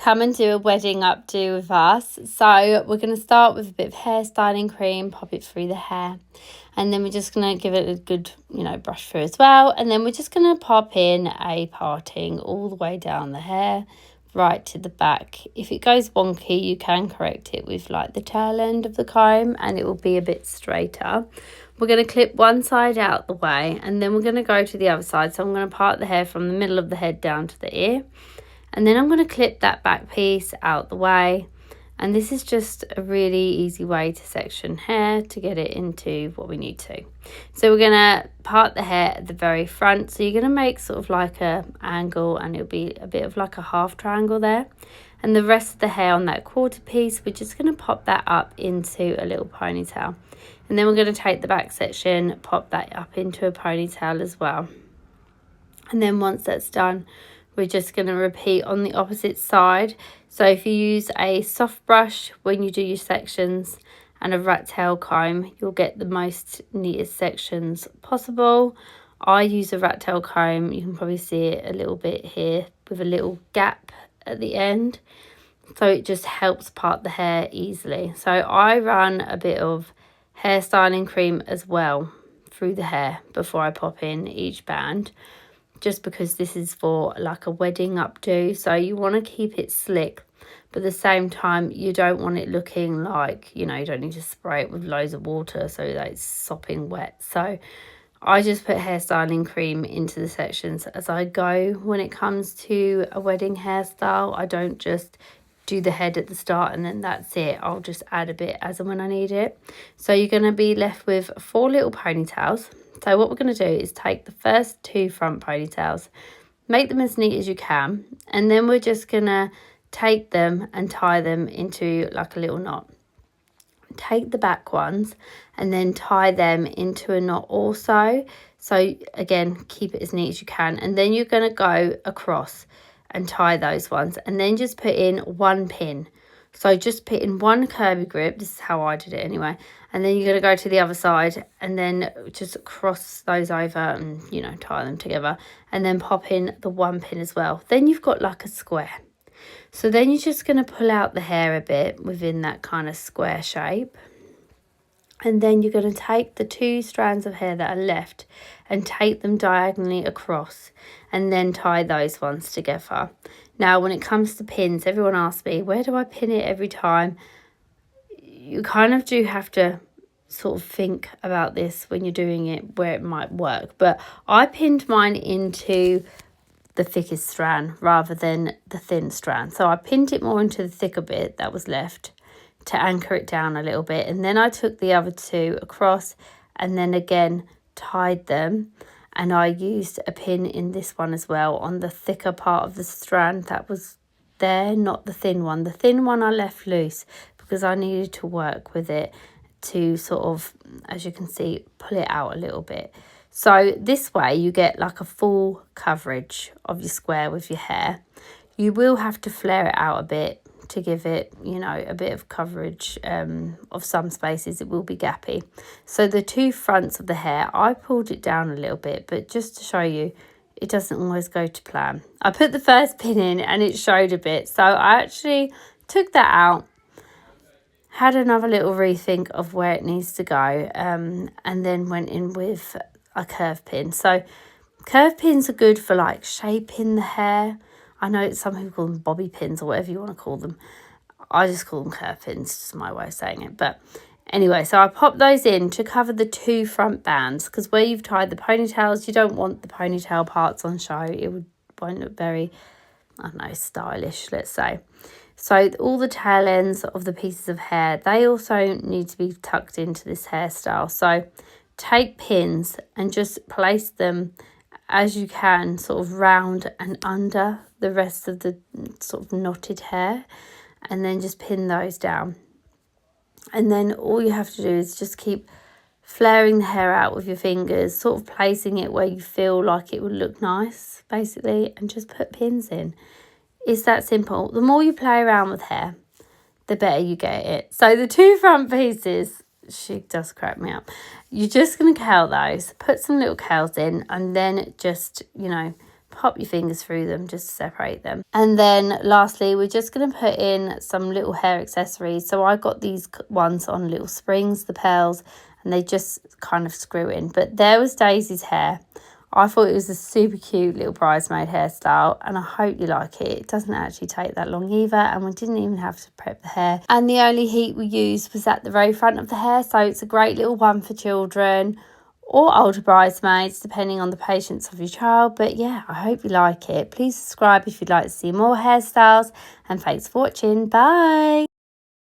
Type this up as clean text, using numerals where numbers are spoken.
come and do a wedding updo with us. So we're going to start with a bit of hairstyling cream, pop it through the hair, and then we're just going to give it a good, brush through as well. And then we're just going to pop in a parting all the way down the hair, right to the back. If it goes wonky, you can correct it with like the tail end of the comb and it will be a bit straighter. We're going to clip one side out the way and then we're going to go to the other side. So I'm going to part the hair from the middle of the head down to the ear. And then I'm going to clip that back piece out the way. And this is just a really easy way to section hair to get it into what we need to. So we're going to part the hair at the very front. So you're going to make sort of like a angle and it'll be a bit of like a half triangle there. And the rest of the hair on that quarter piece, we're just going to pop that up into a little ponytail. And then we're going to take the back section, pop that up into a ponytail as well. And then once that's done, we're just going to repeat on the opposite side. So if you use a soft brush when you do your sections and a rat tail comb, you'll get the most neatest sections possible. I use a rat tail comb. You can probably see it a little bit here with a little gap at the end. So it just helps part the hair easily. So I run a bit of hairstyling cream as well through the hair before I pop in each band, just because this is for like a wedding updo. So you want to keep it slick, but at the same time you don't want it looking like, you don't need to spray it with loads of water so that it's sopping wet. So I just put hairstyling cream into the sections as I go when it comes to a wedding hairstyle. I don't just do the head at the start and then that's it. I'll just add a bit as and when I need it. So you're going to be left with 4 little ponytails. So what we're going to do is take the first 2 front ponytails, make them as neat as you can, and then we're just going to take them and tie them into like a little knot. Take the back ones and then tie them into a knot also. So again, keep it as neat as you can. And then you're going to go across and tie those ones and then just put in 1 pin. So just put in 1 curvy grip. This is how I did it anyway. And then you're going to go to the other side and then just cross those over and, tie them together. And then pop in the 1 pin as well. Then you've got like a square. So then you're just going to pull out the hair a bit within that kind of square shape. And then you're going to take the 2 strands of hair that are left and take them diagonally across and then tie those ones together. Now, when it comes to pins, everyone asks me, where do I pin it every time? You kind of do have to sort of think about this when you're doing it, where it might work. But I pinned mine into the thickest strand rather than the thin strand. So I pinned it more into the thicker bit that was left to anchor it down a little bit. And then I took the other 2 across and then again tied them. And I used a pin in this one as well on the thicker part of the strand that was there, not the thin one. The thin one I left loose because I needed to work with it to sort of, as you can see, pull it out a little bit. So this way you get like a full coverage of your square with your hair. You will have to flare it out a bit to give it, a bit of coverage of some spaces. It will be gappy. So the 2 fronts of the hair, I pulled it down a little bit, but just to show you, it doesn't always go to plan. I put the first pin in and it showed a bit. So I actually took that out, had another little rethink of where it needs to go, and then went in with a curve pin. So curve pins are good for like shaping the hair. I know some people call them bobby pins or whatever you want to call them. I just call them curve pins, just my way of saying it. But anyway, so I popped those in to cover the 2 front bands because where you've tied the ponytails, you don't want the ponytail parts on show. It won't look very, stylish, let's say. So all the tail ends of the pieces of hair, they also need to be tucked into this hairstyle. So take pins and just place them as you can, sort of round and under the rest of the sort of knotted hair, and then just pin those down. And then all you have to do is just keep flaring the hair out with your fingers, sort of placing it where you feel like it would look nice, basically, and just put pins in. It's that simple. The more you play around with hair, the better you get it. So the 2 front pieces, she does crack me up. You're just going to curl those, put some little curls in, and then just, pop your fingers through them just to separate them. And then lastly, we're just going to put in some little hair accessories. So I got these ones on little springs, the pearls, and they just kind of screw in. But there was Daisy's hair. I thought it was a super cute little bridesmaid hairstyle, and I hope you like it. It doesn't actually take that long either, and we didn't even have to prep the hair. And the only heat we used was at the very front of the hair, so it's a great little one for children or older bridesmaids, depending on the patience of your child. But yeah, I hope you like it. Please subscribe if you'd like to see more hairstyles, and thanks for watching. Bye.